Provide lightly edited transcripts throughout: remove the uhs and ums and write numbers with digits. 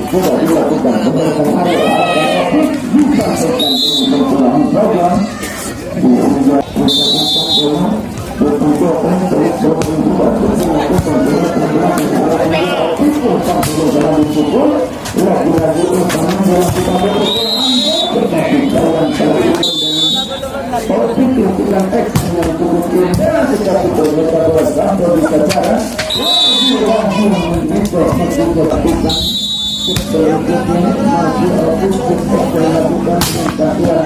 sudah dilakukan pemeriksaan area disampaikan dengan saja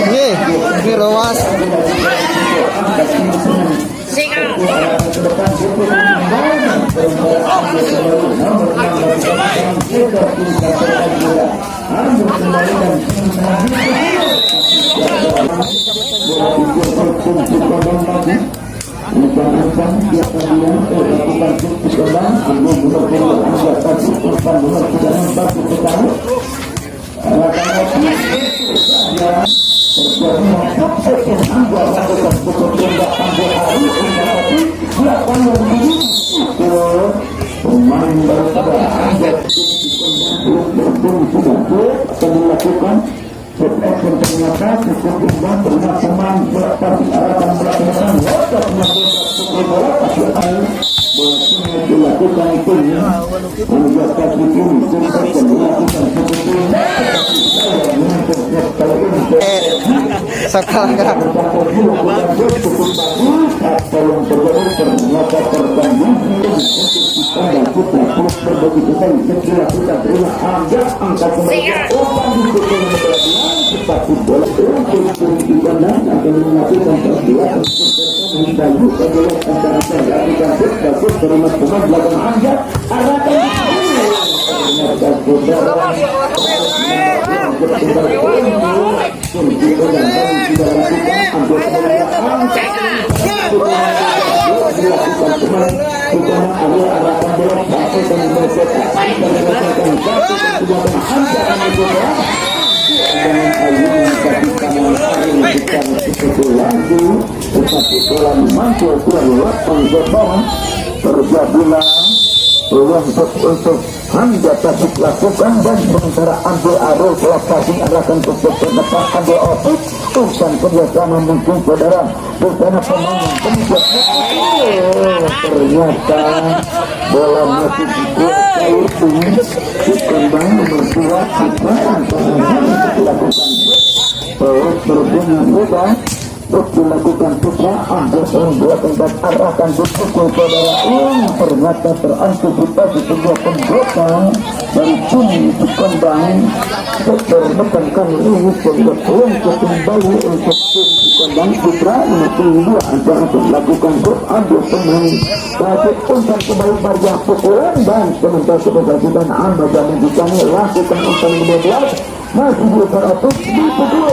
Ini ruas. Sekarang untuk Anda tasik lakukan dan sementara ambil arus lokasi arahkan ke depan ambil opik urusan kerjasama mungkin saudara bersama pemain ternyata bola masih dikuasai dikembang berdua kita lakukan berhubungan mudah terus dilakukan putra ambil dua tempat arahkan ke pukul saudara ternyata terantisipasi sebuah pemberontakan dari cumi dikembang termekankan ini untuk kembali untuk dikembang putra menutup dua antara melakukan grup ambil pemain tapi untuk kembali barjah pukulan dan sementara keberhasilan anda dan dikami lakukan untuk 12 masih dioperatif dipukul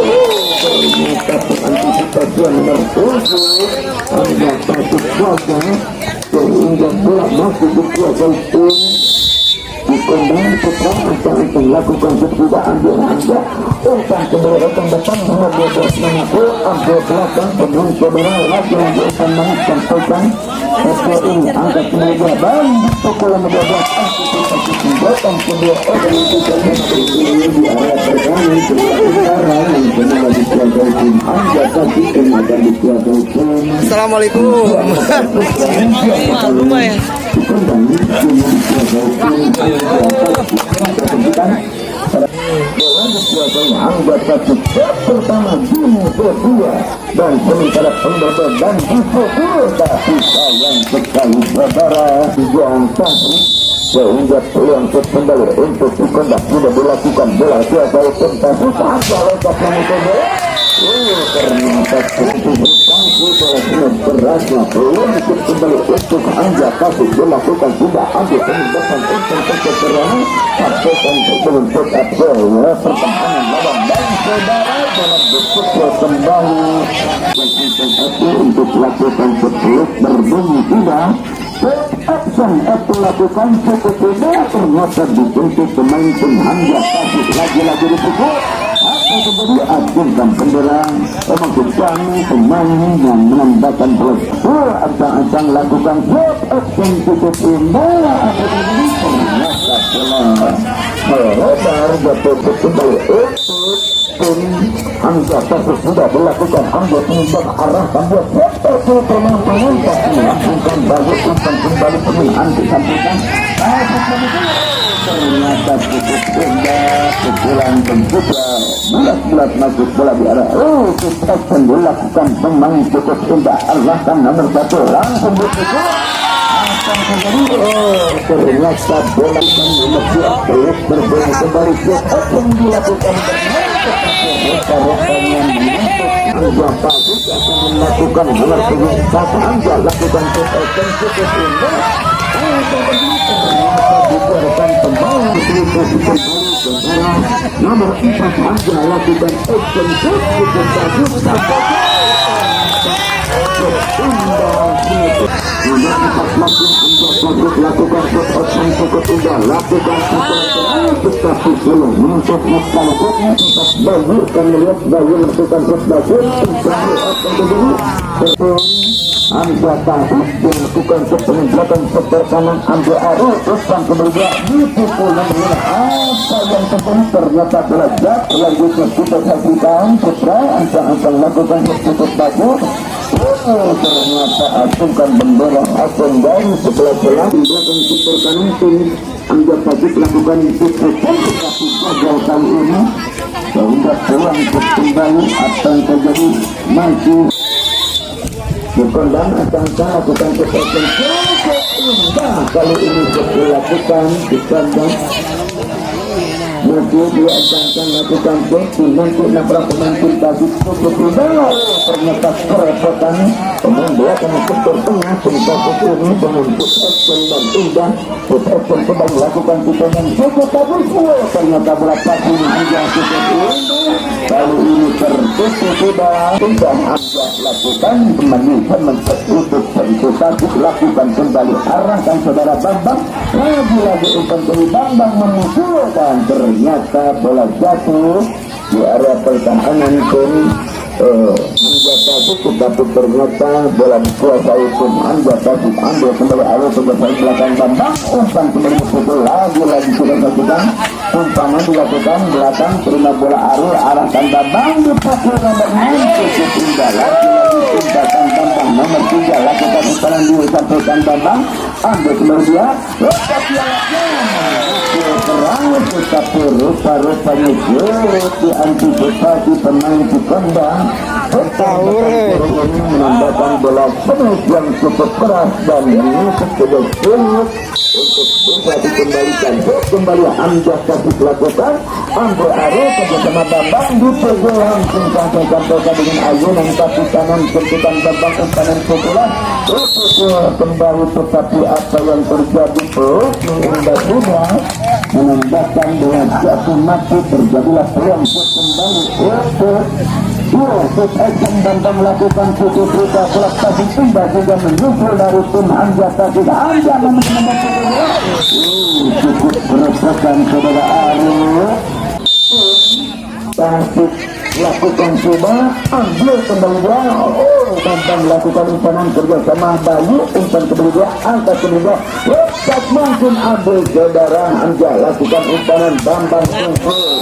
ternyata pengantisipasi yang berfungsi anda patut jaga sehingga bola masih dikuasai tim dikembang putra untuk melakukan percobaan di anda untuk kembali datang nomor 12 mengaku ambil belakang pemain saudara lagi yang akan menyampaikan SPI angkat meja dan pukul 12 antisipasi datang kedua orang itu di area pertama sementara yang benar dikuasai tim anda tapi akan dikuasai tim. Assalamualaikum. Rumah ya. Anggota pertama tim kedua dan sementara pembawa dan dipukul tapi sayang sekali saudara yang satu sehingga peluang kembali untuk dikondak sudah dilakukan bola siapa tentang saat lewat ternyata untuk bertanggung bola sudah berasnya peluang kembali untuk anja kasih melakukan tidak ambil penyebabkan untuk keserangan sampaikan sebelum tetap bola pertahanan lawan dan saudara dalam bentuk kembali dan itu untuk lakukan sebelum berbunyi tidak action itu lakukan cukup tidak ternyata dibentuk pemain penghanja kasih lagi-lagi dipukul atau kembali acungkan bendera memaksudkan pemain yang menambahkan bola ancang-ancang lakukan action cukup tidak atau kembali ternyata bola lebar jatuh kembali pun Hamzah Tasik sudah dilakukan ambil penyebab arah buat seperti permainan tapi lakukan balik umpan kembali penghinaan disampaikan ternyata cukup indah pukulan penjuga bulat-bulat masuk bola di arah kita dilakukan pemain cukup indah arahkan nomor 1 langsung berpukul ternyata bola terus berbola kembali akan dilakukan rupanya menyentuh akan melakukan nomor 1 Anja lakukan cukup indah diberikan pemain nomor 4 Anja lakukan action cukup bagus lakukan action cukup indah lakukan tetapi belum menutup masalahnya tetap bagus dan melihat bayu melakukan bagus Hamzah Tasik dilakukan penyemprotan seper kanan ambil arus depan kemudian dipukul dengan apa yang terjadi ternyata belajar selanjutnya kita saksikan putra ancang-ancang lakukan cukup bagus ternyata acungkan bendera acung dari sebelah sebelah di belakang seper kanan tim Hamzah Tasik lakukan cukup tetapi gagal kali ini sehingga pulang kembali apa yang terjadi masih dikondang akan-akan lakukan kesehatan cukup indah kali ini dilakukan dikondang mungkin dia akan lakukan cukup nanti nabrak penanti tadi cukup indah ternyata kerepotan pemain bola kena sektor tengah cerita ini menuntut action dan indah action kembali lakukan kita yang cukup bagus ternyata bola pasti hingga cukup indah kali ini tertutup sudah Hamzah lakukan kembali untuk satu lakukan kembali arahkan saudara Bambang lagi-lagi umpan dari Bambang memukulkan ternyata bola jatuh di area pertahanan pun Hamzah Tasik tetapi ternyata bola dikuasai pun Hamzah Tasik ambil kembali arus sebagai belakang Bambang umpan kembali dipukul lagi-lagi sudah lakukan umpaman dilakukan belakang terima bola arus arahkan Bambang dipukul nomor 6 cukup indah lagi-lagi tindakan Bambang nomor 3 lakukan umpaman disampaikan Bambang ambil kembali dia tetapi rupa-rupanya jauh diantisipasi pemain di kandang menambahkan bola penuh yang cukup keras dan ini cukup sulit untuk bisa dikembalikan kembali Hamzah Tasik lakukan ambil arus bersama Bambang dipukul langsung sampai dengan ayunan kaki kanan ketukan Bambang umpanan pukulan dipukul kembali tetapi apa yang terjadi sudah menambahkan dengan jatuh mati terjadilah peluang kembali action Bambang melakukan putus rupa bola Tasik indah juga menyusul dari tim Hamzah Tasik Hamzah cukup merupakan saudara Arif Tasik lakukan coba ambil kembali dia Bambang lakukan umpanan kerjasama Bayu umpan kembali dia angkat kembali dia tak mungkin ambil saudara Hamzah lakukan umpanan Bambang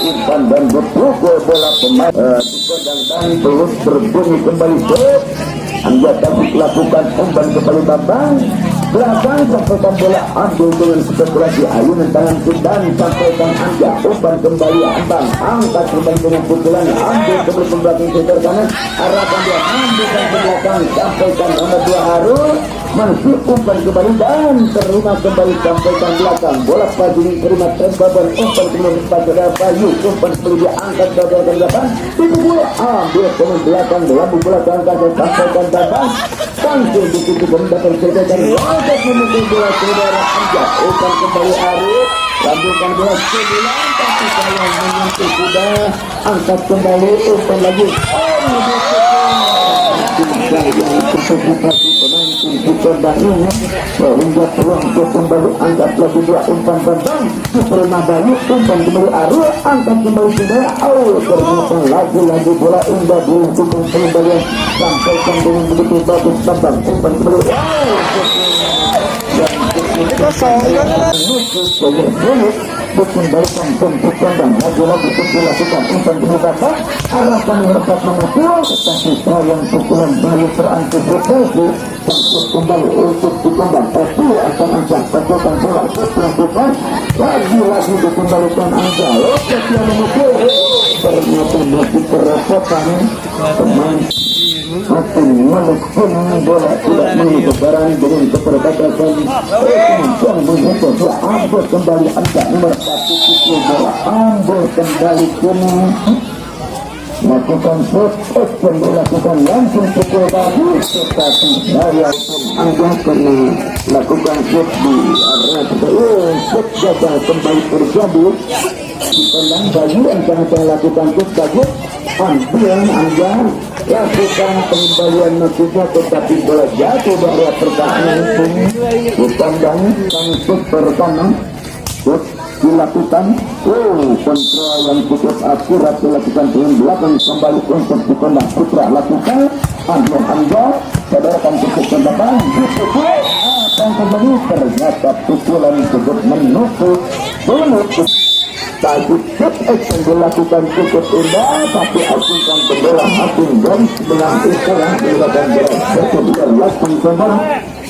umpan dan berpukul bola pemain dan terus berbunyi kembali Hamzah Tasik lakukan umpan kembali Bambang belakang sampaikan bola ambil dengan spekulasi ayunan tangan dan sampaikan Hamzah umpan kembali Bambang angkat kembali dengan pukulan ambil kembali belakang setor kanan arahkan dia ambil ke belakang belakang sampaikan nomor 2 Harun masih umpan kembali dan terima kembali sampaikan belakang bola pagi terima tembakan umpan kembali pada Bayu umpan kembali diangkat ke belakang itu bola ambil pemain belakang lambung belakang sampaikan datang langsung ditutup dan selesaikan lompat memukul bola saudara Anja umpan kembali Arif lambungkan bola 9 tapi sayang menyentuh kuda angkat kembali umpan lagi sehingga peluang untuk kembali angkat lagi 2 umpan bantang terima Bayu umpan kembali Arul angkat kembali sudah ternyata lagi-lagi bola indah dilakukan kembali sampaikan dengan begitu bagus tambang umpan kembali dikembalikan untuk kandang lagi-lagi dilakukan umpan kembali arahkan mereka mengatur tetapi sayang pukulan Bayu terantisipasi untuk kembali untuk dikembang itu akan angkat pasukan bola dilakukan lagi-lagi dikembalikan Anja lokasi yang memukul ternyata masih kerepotan pemain makin melukun bola tidak mengikut barang dengan keterbatasan yang begitu dia ambil kembali Anja nomor 1 pukul bola ambil kembali kini lakukan shot action dilakukan langsung pukul bagus tetapi saya pun anggap karena lakukan shot di area shot gagal kembali terjadi di kandang Bayu yang sangat lakukan shot bagus ambil Anja lakukan pengembalian maksudnya tetapi bola jatuh dari pertahanan pun di kandang shot pertama shot dilakukan kontrol yang cukup akurat dilakukan dengan belakang kembali untuk di kandang Putra lakukan ambil Anja sadarkan cukup tembakan dipukul akan kembali ternyata pukulan cukup menusuk menutup tadi shot action dilakukan cukup indah tapi akunkan bola hakim garis dengan ukuran dilakukan bola langsung kembali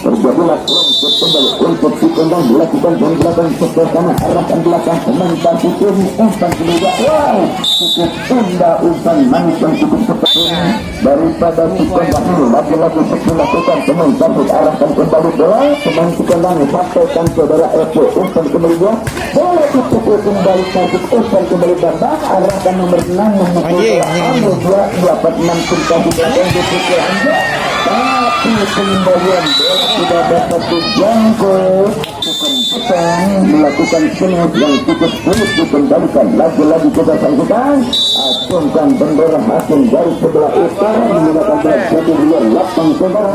terjadilah proses kembali untuk di kandang dilakukan dengan belakang bersama arahkan belakang mentar putih umpan kedua cukup indah umpan manis yang cukup seperti daripada di kandang ini lagi-lagi dilakukan mentar arahkan kembali bola pemain di kandang sampaikan saudara Eko umpan kembali bola bola dipukul kembali cantik umpan kembali bandang arahkan nomor 6 memukul bola ambil 2 dapat 6 tingkat di belakang dipukul Anja tapi pengembalian bola sudah dapat dijangkau bukan melakukan sengat yang cukup sulit dikendalikan lagi-lagi kita saksikan acungkan bendera hakim dari sebelah utara menggunakan bola jadi luar lapang saudara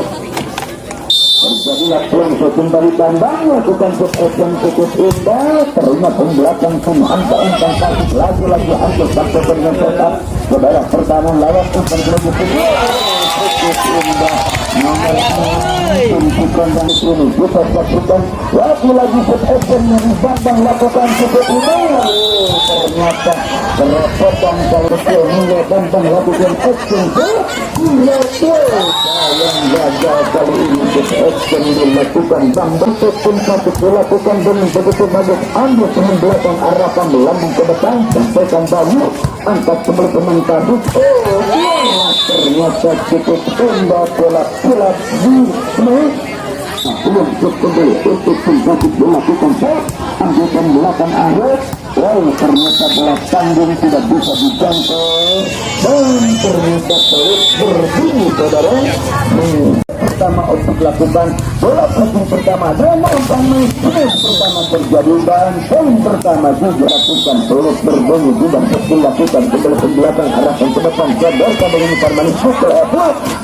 terjadilah peluang kembali tambang lakukan shot action cukup indah terima pembelakang pun angka-angka sakit lagi-lagi angkat sampai dengan tetap saudara pertahanan lawan umpan kedua cukup indah nomor 6 untuk kandang ini kita saksikan lagi-lagi shot action yang Bambang lakukan cukup indah ternyata kerepotan kalau kecil mulai Bambang lakukan action yang gagal kali ini shot action dilakukan Bambang pun satu dilakukan dengan begitu bagus ambil pemain belakang arahkan lambung ke depan sampaikan Bayu angkat kembali pemain kabut ternyata cukup indah bola di belum cukup untuk kembali dilakukan ambilkan belakang Arif ternyata bola tanggung tidak bisa dijangkau dan ternyata peluit berbunyi saudara pertama untuk lakukan bola passing pertama dan umpan main pertama terjadi dan poin pertama juga lakukan peluit berbunyi sudah dilakukan ke belakang arahkan ke depan sadarkan dengan permanen pukul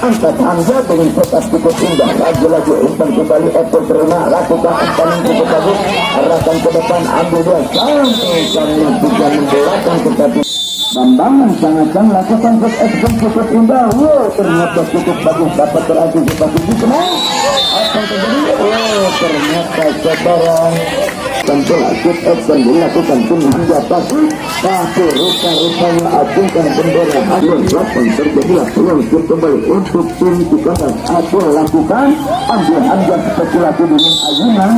angkat Anja dengan setas cukup indah lagi-lagi umpan kembali terima lakukan umpan yang cukup bagus arahkan ke depan ambil dia sampai bukan membelakang tetapi Bambang sangat lakukan shot action cukup indah ternyata cukup bagus dapat terantisipasi di tengah apa yang terjadi ternyata saudara tentu shot action dilakukan tim hingga pasti tapi rupa-rupanya acungkan bendera hasil 8 terjadilah peluang kembali untuk tim di kandang Acul lakukan ambil Anja spekulasi dengan ayunan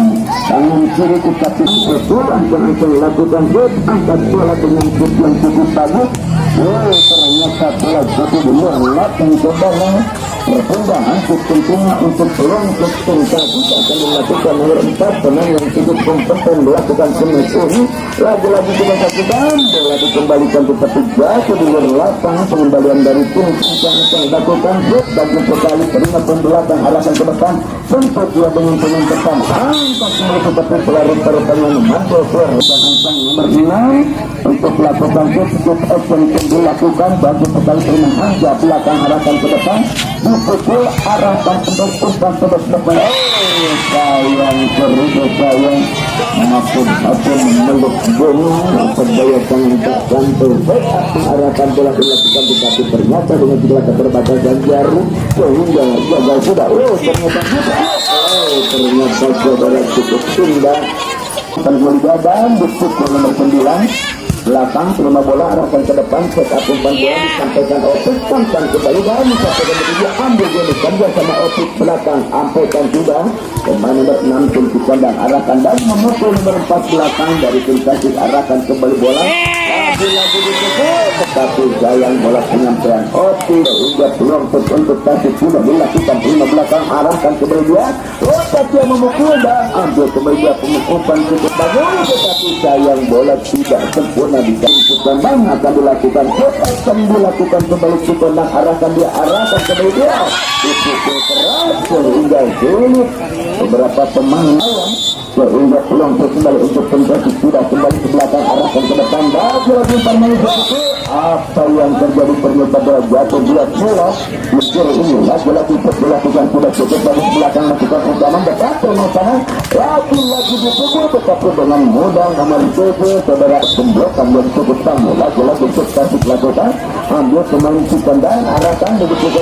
tangan kiri tetapi betul Acul lakukan shot angkat bola dengan shot yang cukup bagus ternyata bola jatuh di luar lapang saudara berpindah tentunya untuk pelongkot sensasi akan dilakukan nomor 4 pemain yang cukup kompeten melakukan semes ini. Lagi-lagi kita saksikan bola dikembalikan tetapi jatuh di luar lapang. Pengembalian dari tim yang dilakukan bagus sekali terima pembelakang arahkan ke depan sempat dia dengan pemain depan angkat semua seperti pelarut-larutannya memantau dan angkang nomor 6 untuk melakukan cukup action yang dilakukan bagus sekali terima hanja belakang arahkan ke depan dipukul arahkan untuk umpan terus depan sayang serius sayang maupun meluk gunung berdaya tangan tak bantu arahkan bola dilakukan tetapi ternyata dengan segala keterbatasan jarum sehingga gagal sudah ternyata saudara cukup indah tanggul badan dipukul nomor 9 belakang terima bola arahkan ke depan set up umpan bola disampaikan Opik sampai kembali dan disampaikan dia ambil dia dikerja sama Opik belakang sampaikan sudah pemain nomor 6 tim kandang arahkan dan memukul nomor 4 belakang dari tim Tasik arahkan kembali bola lagi-lagi dipukul tetapi sayang bola penyampaian Opik hingga peluang untuk Tasik sudah dilakukan terima belakang arahkan kembali dia tapi yang memukul dan ambil kembali dia pemukulan cukup bagus tetapi sayang bola tidak sempurna dilakukan dan akan dilakukan kembali dan arahkan kembali dia dipukul keras sehingga sulit beberapa pemain sehingga peluang kembali untuk penjajah sudah kembali ke belakang arahkan ke depan lagi pemain apa yang terjadi ternyata jatuh bulat bola mencuri ini lagi-lagi dilakukan sudah cukup dari belakang lakukan utama dekat permasalahan lagi-lagi dipukul tetapi dengan mudah nomor 7 saudara pemblokan yang cukup tamu lagi-lagi Tasik lakukan ambil pemain dan arahkan begitu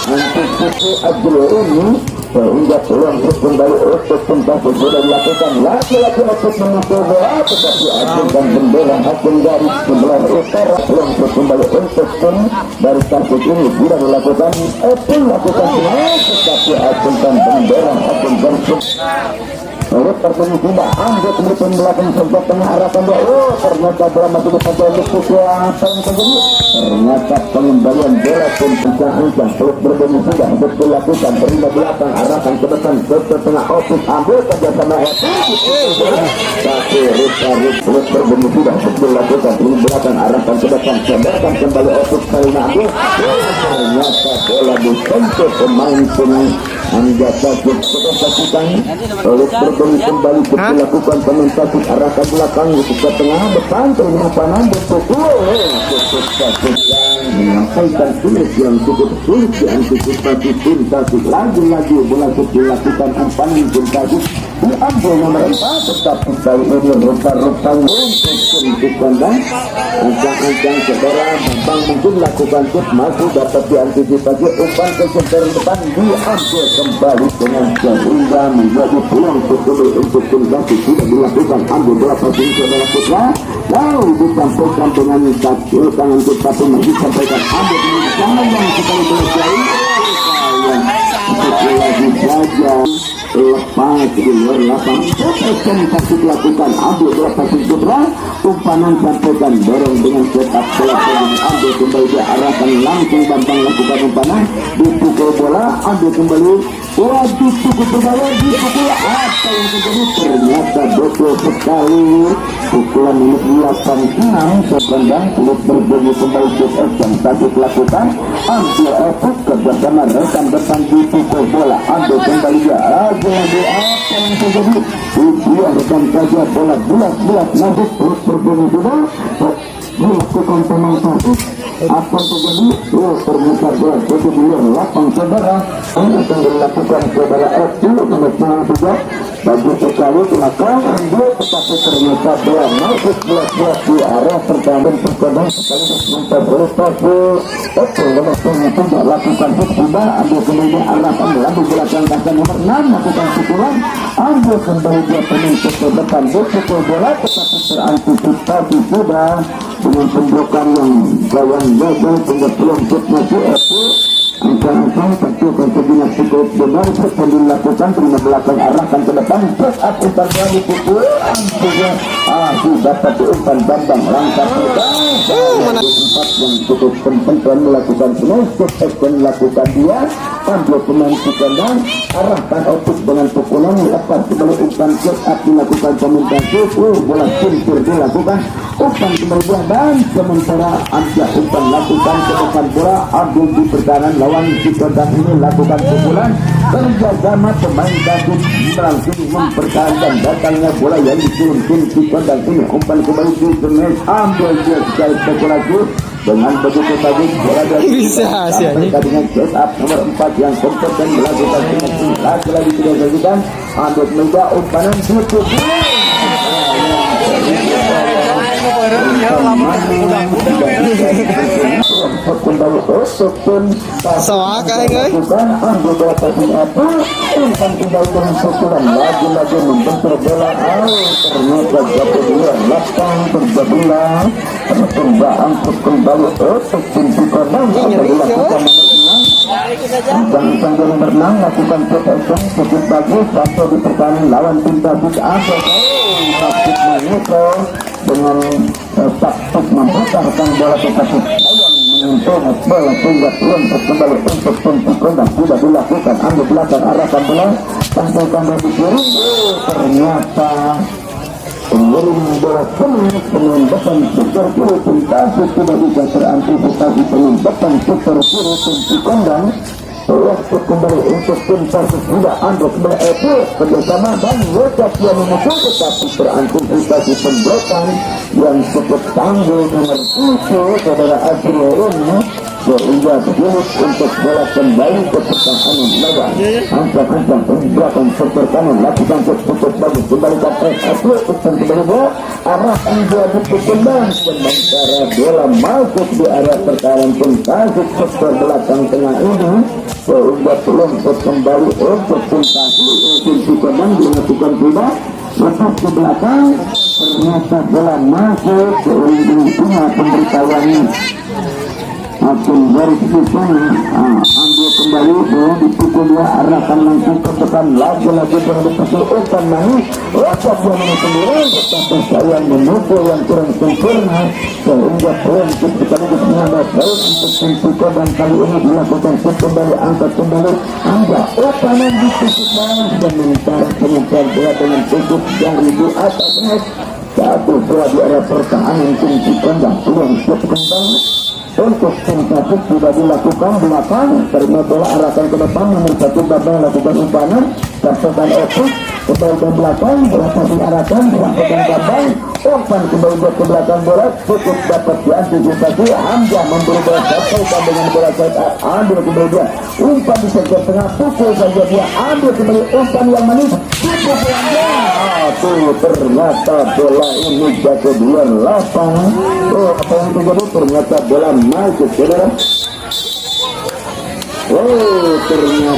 antisipasi Abdul ini sehingga peluang terus kembali untuk Tasik sudah dilakukan lagi-lagi untuk memukul bola tetapi Abdul dan bendera hakim dari sebelah utara peluang terus kembali untuk tim dari Tasik ini sudah dilakukan lakukan tetapi Abdul dan bendera hakim dari oleh pertanyaan tidak ambil kemudian belakang sebelah tengah arahkan dia ternyata bola masih dipakai untuk pukul apa yang terjadi ternyata pengembalian bola pun pencahayaan terus berbunyi sudah untuk dilakukan terima belakang arahkan ke depan ke tengah Opik ambil kerjasama tapi terus berbunyi sudah untuk dilakukan terima belakang arahkan ke depan sebarkan kembali Opik terima ambil ternyata bola disentuh pemain hingga Tasik terus lakukan oleh berbunyi kembali dilakukan pemain Tasik arahkan belakang ke tengah depan terima panan berpukul menyampaikan sulit yang cukup sulit diantisipasi tim Tasik lagi-lagi bola dilakukan umpanan tim Tasik diambil nomor 4 tetapi kali ini rupa-rupa untuk tim kandang ancang-ancang saudara Bambang mungkin lakukan tip masuk dapat diantisipasi umpan ke sebelah depan diambil kembali dengan sehingga menjadi peluang untuk tim Tasik sudah dilakukan ambil bola passing saudara putra lalu disampaikan dengan tangan kita pun disampaikan ambil dengan tangan yang sekali berjaya lagi saja lepas di luar lapang akan Tasik lakukan ambil bola passing putra umpanan sampaikan dorong dengan setup bola ambil kembali diarahkan langsung Bambang lakukan umpanan dipukul bola ambil kembali wajib cukup berbalik dipukul apa yang terjadi ternyata betul sekali pukulan nomor 86 sekandang terus berbunyi kembali yang Tasik lakukan ambil efek kerjasama rekan depan dipukul bola ambil kembali dia lagi apa yang terjadi dibiarkan saja bola bulat masuk terus berbunyi sudah dilakukan pemain Tasik apa terjadi ternyata bola jatuh di luar lapang saudara ini akan dilakukan saudara F nomor 3 bagus sekali belakang ambil tetapi ternyata bola masuk bulat di arah pertandingan pertandingan sekaligus minta bola Tasik nomor 3 lakukan sudah ambil kembali arahkan lalu belakang kaki nomor 6 lakukan pukulan ambil kembali dia penuh ke depan pukul bola tetapi terantisipasi sudah dengan pemblokan yang gagal sehingga peluang masih Angka-angka tentu kontribusi cukup benar setelah dilakukan terima belakang arahkan ke depan terus aku tanpa dipukul aku dapat diumpan Bambang langkah pertama empat yang cukup penting dan melakukan penusuk dan melakukan dia ambil pemain kandang arahkan otot dengan pukulan lepas kembali umpan terus aku dilakukan komunikasi bola cincir dilakukan umpan kembali dan sementara ambil umpan lakukan ke depan bola ambil di pertahanan lawan Cikondang ini lakukan pukulan kerjasama pemain David berhasil mempertahankan datangnya bola yang diturunkan Cikondang ini umpan kembali di tengah ambil dia secara spekulasi dengan begitu tadi bola dari bisa hasilnya dengan set up nomor 4 yang kompeten melakukan lagi tidak dilakukan ambil muda umpanan tutup kembali usupun soal kayak bukan ambil bola tadi apa umpan kembali dengan pukulan lagi membentur bola ternyata jatuh dua lapang terjadilah percobaan untuk kembali usupun Cikondang apabila kita menang dan berenang lakukan protection cukup bagus atau di pertahanan lawan tim David ada taktik Maneko dengan taktik memutarkan bola tetapi menyentuh bola sehingga lompat kembali untuk tim Cikondang sudah dilakukan ambil belakang arahkan bola sampai kembali di kiri ternyata pengirim bola pemain depan super kiri tim David tidak bisa terantisipasi pemain depan super kiri tim Cikondang waktu kembali untuk tim David tidak ambil kembali kerjasama dan Wojak yang memukul tetapi terantisipasi pemblokan yang cukup tangguh nomor 7 saudara Azriel sehingga sulit untuk bola kembali ke pertahanan lawan angkat-angkat belakang super kanan lakukan cukup bagus kembalikan untuk kembali bola arahkan dia di Cikondang sementara bola masuk di area pertahanan tim David super belakang tengah ini sehingga lompat kembali untuk tim Cikondang dilakukan tidak lepas ke belakang ternyata bola masuk ke ujung pemberitahuan Akan dari situ ambil kembali bola dipukul dia arahkan langsung ke depan lagi dengan dipukul manis lepas dia sendiri tetapi saya memukul yang kurang sempurna sehingga poin sekaligus menambah baik untuk Cikondang dan kali ini dilakukan kembali angkat kembali anda upanan ditusukkan dan mencari penyebar bola dengan cukup dari di atas net satu bola di area pertahanan tim Cikondang peluang berkembang untuk tim David sudah dilakukan belakang terima bola arahkan ke depan nomor 1 Babang lakukan umpanan sampaikan otot kembali ke belakang bola diarahkan sampaikan Babang umpan kembali ke belakang bola cukup dapat diantisipasi Hamzah memberi bola sampaikan dengan bola set up ambil kembali dia umpan di sektor tengah pukul saja dia ambil kembali umpan yang manis pukul ternyata bola ini jatuh dua lapang apa yang terjadi ternyata bola masuk saudara ternyata